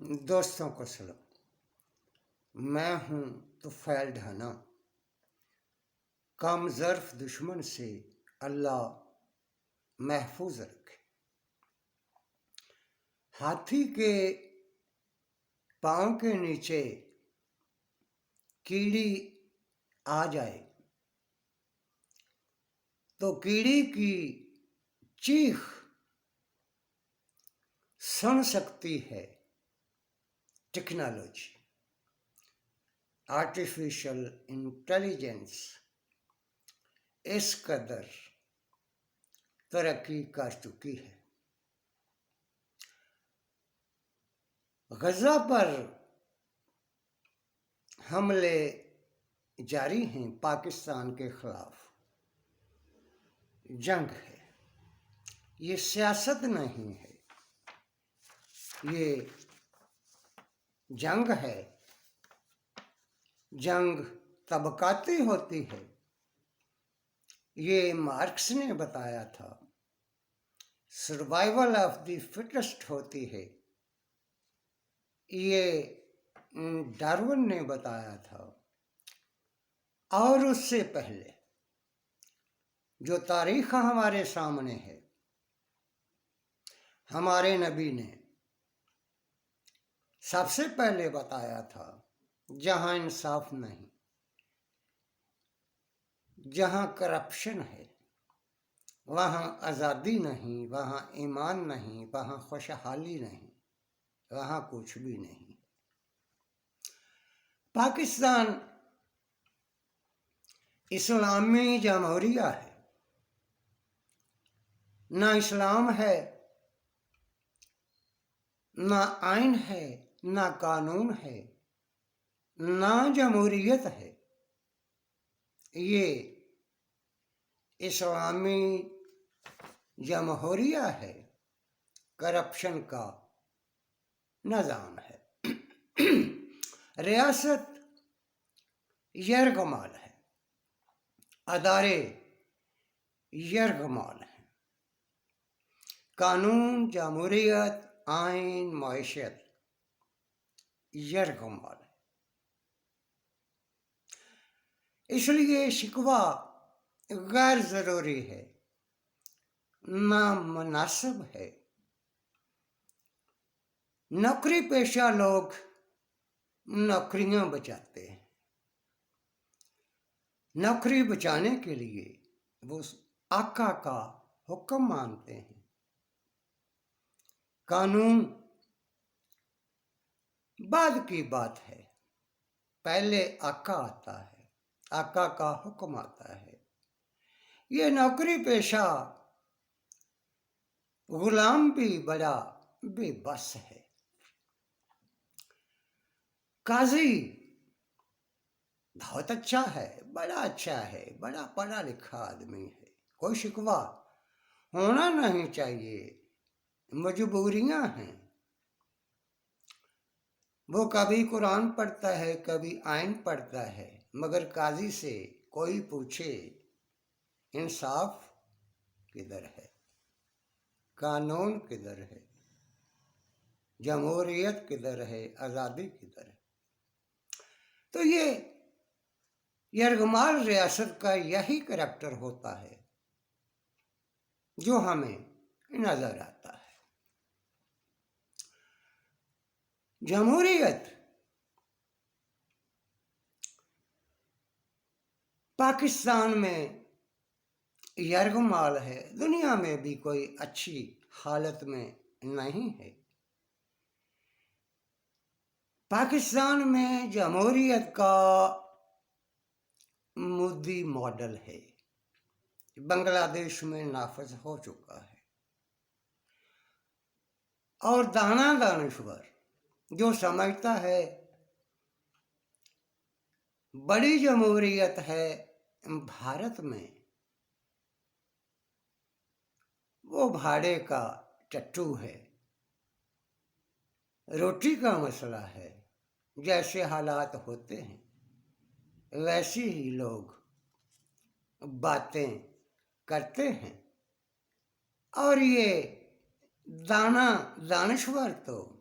دوستوں کو سلام۔ میں ہوں طفیل ڈھانا۔ کم ظرف دشمن سے اللہ محفوظ رکھے۔ ہاتھی کے پاؤں کے نیچے کیڑی آ جائے تو کیڑی کی چیخ سن سکتی ہے ٹیکنالوجی، آرٹیفیشل انٹیلیجنس اس قدر ترقی کر چکی ہے۔ غزہ پر حملے جاری ہیں، پاکستان کے خلاف جنگ ہے۔ یہ سیاست نہیں ہے، یہ جنگ ہے۔ جنگ طبقاتی ہوتی ہے، یہ مارکس نے بتایا تھا۔ سروائیول آف دی فٹسٹ ہوتی ہے، یہ ڈارون نے بتایا تھا۔ اور اس سے پہلے جو تاریخ ہمارے سامنے ہے، ہمارے نبی نے سب سے پہلے بتایا تھا، جہاں انصاف نہیں، جہاں کرپشن ہے، وہاں آزادی نہیں، وہاں ایمان نہیں، وہاں خوشحالی نہیں، وہاں کچھ بھی نہیں۔ پاکستان اسلامی جمہوریہ ہے، نہ اسلام ہے، نہ آئین ہے، نہ قانون ہے، نہ جمہوریت ہے۔ یہ اسلامی جمہوریہ ہے، کرپشن کا نظام ہے۔ ریاست یرغمال ہے، ادارے یرغمال ہیں، قانون، جمہوریت، آئین، معیشت یرغمال ہے۔ اس لیے شکوہ غیر ضروری ہے، نامناسب ہے۔ نوکری پیشہ لوگ نوکریاں بچاتے ہیں، نوکری بچانے کے لیے وہ آقا کا حکم مانتے ہیں۔ قانون بعد کی بات ہے، پہلے آقا آتا ہے، آقا کا حکم آتا ہے۔ یہ نوکری پیشہ غلام بھی بڑا بے بس ہے۔ قاضی بہت اچھا ہے، بڑا اچھا ہے، بڑا پڑھا لکھا آدمی ہے، کوئی شکوہ ہونا نہیں چاہیے، مجبوریاں ہیں۔ وہ کبھی قرآن پڑھتا ہے، کبھی آئین پڑھتا ہے، مگر قاضی سے کوئی پوچھے انصاف کدھر ہے، قانون کدھر ہے، جمہوریت کدھر ہے، آزادی کدھر ہے؟ تو یہ یرغمال ریاست کا یہی کریکٹر ہوتا ہے جو ہمیں نظر آتا ہے۔ جمہوریت پاکستان میں یرغمال ہے، دنیا میں بھی کوئی اچھی حالت میں نہیں ہے۔ پاکستان میں جمہوریت کا مودی ماڈل ہے، بنگلہ دیش میں نافذ ہو چکا ہے۔ اور دانشور جو سمجھتا ہے بڑی جمہوریت ہے بھارت میں، وہ بھاڑے کا ٹٹو ہے۔ روٹی کا مسئلہ ہے، جیسے حالات ہوتے ہیں ویسے ہی لوگ باتیں کرتے ہیں۔ اور یہ دانشور تو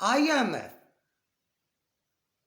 IMF,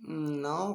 9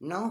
9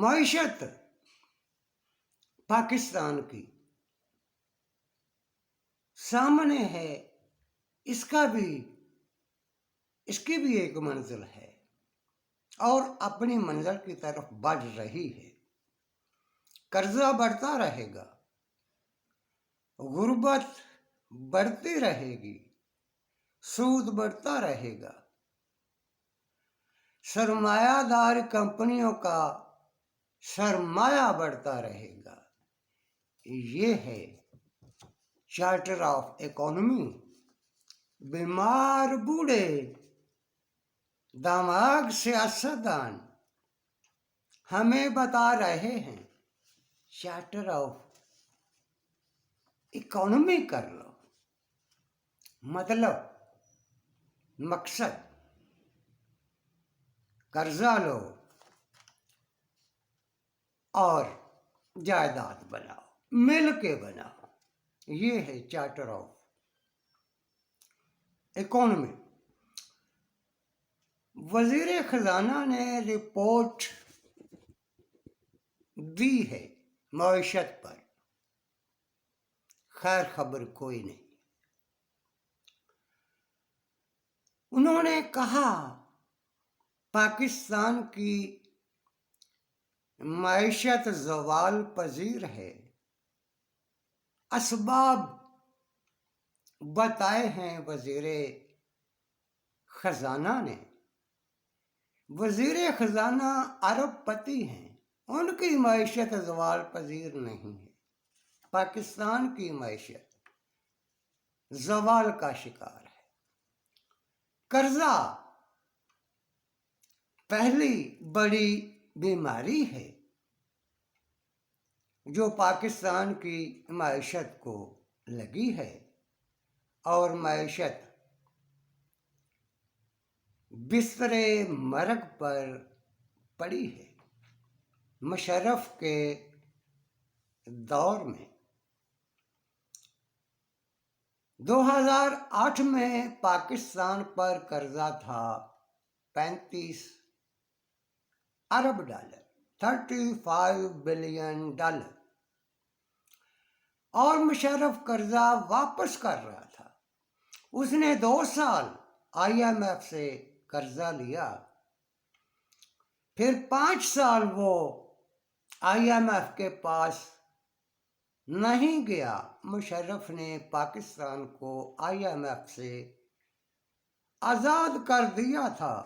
معیشت پاکستان کی سامنے ہے، اس کی بھی ایک منزل ہے اور اپنی منزل کی طرف بڑھ رہی ہے۔ قرضہ بڑھتا رہے گا، غربت بڑھتی رہے گی، سود بڑھتا رہے گا، سرمایہ دار کمپنیوں کا سرمایہ بڑھتا رہے گا۔ یہ ہے چارٹر آف اکانومی۔ بیمار بوڑھے دماغ سیاستدان ہمیں بتا رہے ہیں چارٹر آف اکانومی کر لو، مطلب مقصد قرضہ لو اور جائیداد بناؤ، مل کے بناؤ۔ یہ ہے چارٹر آف اکانومی۔ وزیر خزانہ نے رپورٹ دی ہے معیشت پر، خیر خبر کوئی نہیں۔ انہوں نے کہا پاکستان کی معیشت زوال پذیر ہے۔ اسباب بتائے ہیں وزیر خزانہ نے۔ وزیر خزانہ ارب پتی ہیں، ان کی معیشت زوال پذیر نہیں ہے۔ پاکستان کی معیشت زوال کا شکار ہے۔ قرضہ پہلی بڑی بیماری ہے جو پاکستان کی معیشت کو لگی ہے، اور معیشت بستر مرگ پر پڑی ہے۔ مشرف کے دور میں 2008 میں پاکستان پر قرضہ تھا 35 ارب ڈالر، 35 بلین ڈالر، اور مشرف قرضہ واپس کر رہا تھا۔ اس نے 2 سال IMF سے قرضہ لیا، پھر 5 سال وہ IMF کے پاس نہیں گیا۔ مشرف نے پاکستان کو IMF سے آزاد کر دیا تھا۔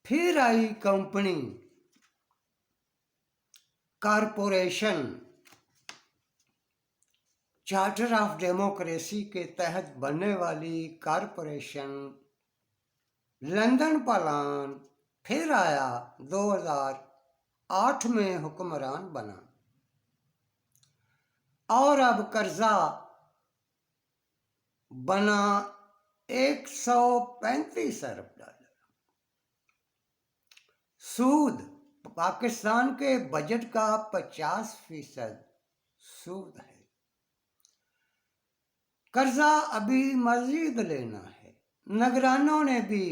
پھر آئی company corporation, charter of democracy کے تحت بننے والی کارپوریشن، لندن پلان، پھر آیا 2008 میں حکمران بنا، اور اب قرضہ بنا 135 ارب ڈالر۔ سود پاکستان کے بجٹ کا 50% سود ہے۔ قرضہ ابھی مزید لینا ہے۔ نگرانوں نے بھی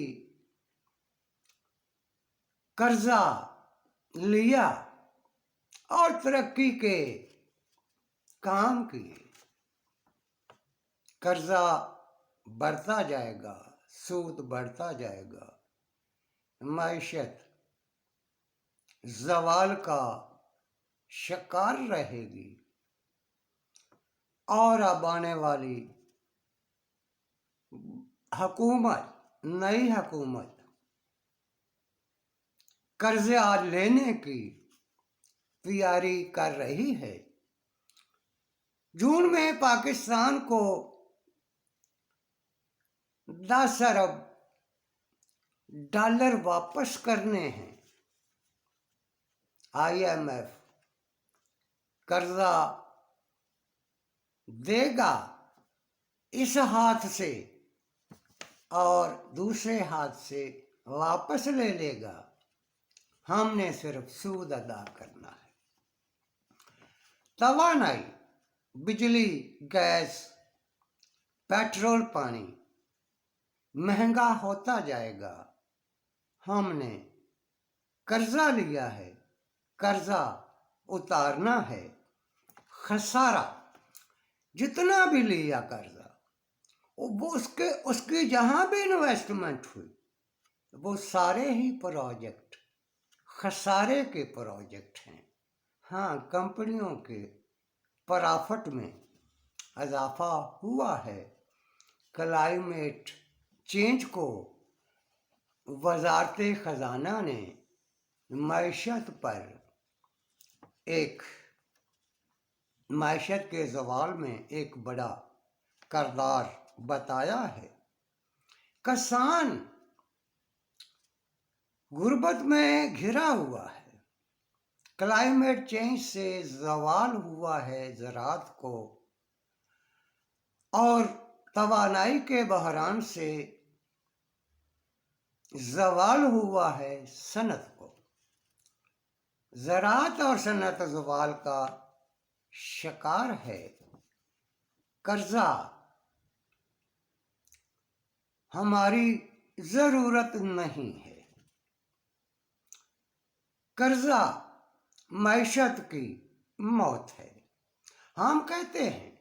قرضہ لیا اور ترقی کے کام کیے۔ قرضہ بڑھتا جائے گا، سود بڑھتا جائے گا، معیشت زوال کا شکار رہے گی، اور اب آنے والی حکومت، نئی حکومت قرضہ لینے کی تیاری کر رہی ہے۔ جون میں پاکستان کو 10 ارب ڈالر واپس کرنے ہیں۔ IMF قرضہ دے گا اس ہاتھ سے اور دوسرے ہاتھ سے واپس لے لے گا، ہم نے صرف سود ادا کرنا ہے۔ توانائی، بجلی، گیس، پیٹرول، پانی مہنگا ہوتا جائے گا، ہم نے قرضہ لیا ہے، قرضہ اتارنا ہے، خسارہ جتنا بھی لیا قرضہ، وہ اس کی جہاں بھی انویسٹمنٹ ہوئی وہ سارے ہی پروجیکٹ خسارے کے پروجیکٹ ہیں۔ ہاں، کمپنیوں کے پرافٹ میں اضافہ ہوا ہے۔ کلائمیٹ چینج کو وزارت خزانہ نے معیشت پر معیشت کے زوال میں ایک بڑا کردار بتایا ہے۔ کسان غربت میں گھرا ہوا ہے۔ کلائمیٹ چینج سے زوال ہوا ہے زراعت کو، اور توانائی کے بحران سے زوال ہوا ہے صنعت کو۔ زراعت اور صنعت زوال کا شکار ہے۔ قرضہ ہماری ضرورت نہیں ہے۔ قرضہ معیشت کی موت ہے۔ ہم کہتے ہیں،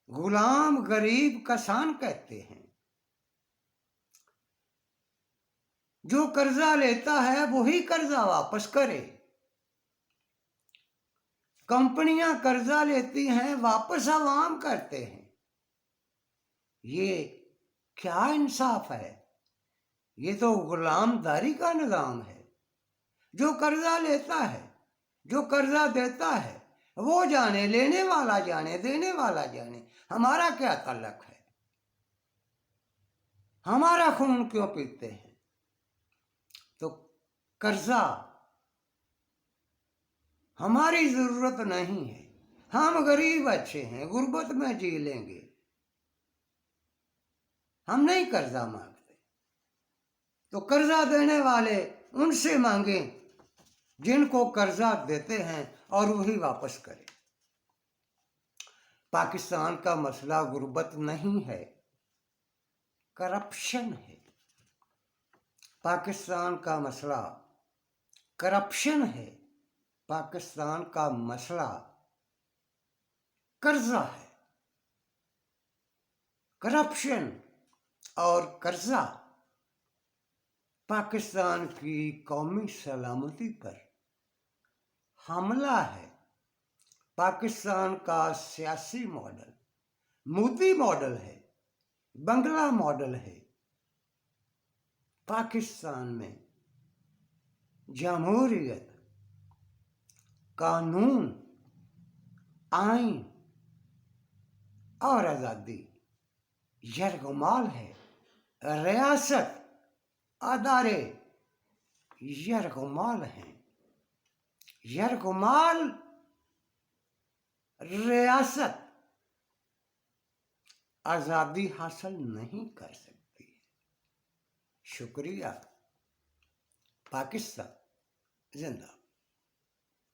غلام غریب کسان کہتے ہیں، جو قرضہ لیتا ہے وہی قرضہ واپس کرے۔ کمپنیاں قرضہ لیتی ہیں، واپس عوام کرتے ہیں۔ یہ کیا انصاف ہے؟ یہ تو غلام داری کا نظام ہے۔ جو قرضہ لیتا ہے، جو قرضہ دیتا ہے، وہ جانے، لینے والا جانے، دینے والا جانے، ہمارا کیا تعلق ہے؟ ہمارا خون کیوں پیتے ہیں؟ تو قرضہ ہماری ضرورت نہیں ہے۔ ہم غریب اچھے ہیں، غربت میں جی لیں گے، ہم نہیں قرضہ مانگتے۔ تو قرضہ دینے والے ان سے مانگیں جن کو قرضہ دیتے ہیں، اور وہی واپس کریں۔ پاکستان کا مسئلہ غربت نہیں ہے، کرپشن ہے۔ پاکستان کا مسئلہ کرپشن ہے۔ پاکستان کا مسئلہ قرضہ ہے۔ کرپشن اور قرضہ پاکستان کی قومی سلامتی پر حملہ ہے۔ پاکستان کا سیاسی ماڈل مودی ماڈل ہے، بنگلہ ماڈل ہے۔ پاکستان میں جمہوریت، قانون، آئین اور آزادی یرغمال ہے۔ ریاست، ادارے یرغمال ہیں۔ یرغمال ریاست آزادی حاصل نہیں کر سکتی۔ شکریہ۔ پاکستان زندہ۔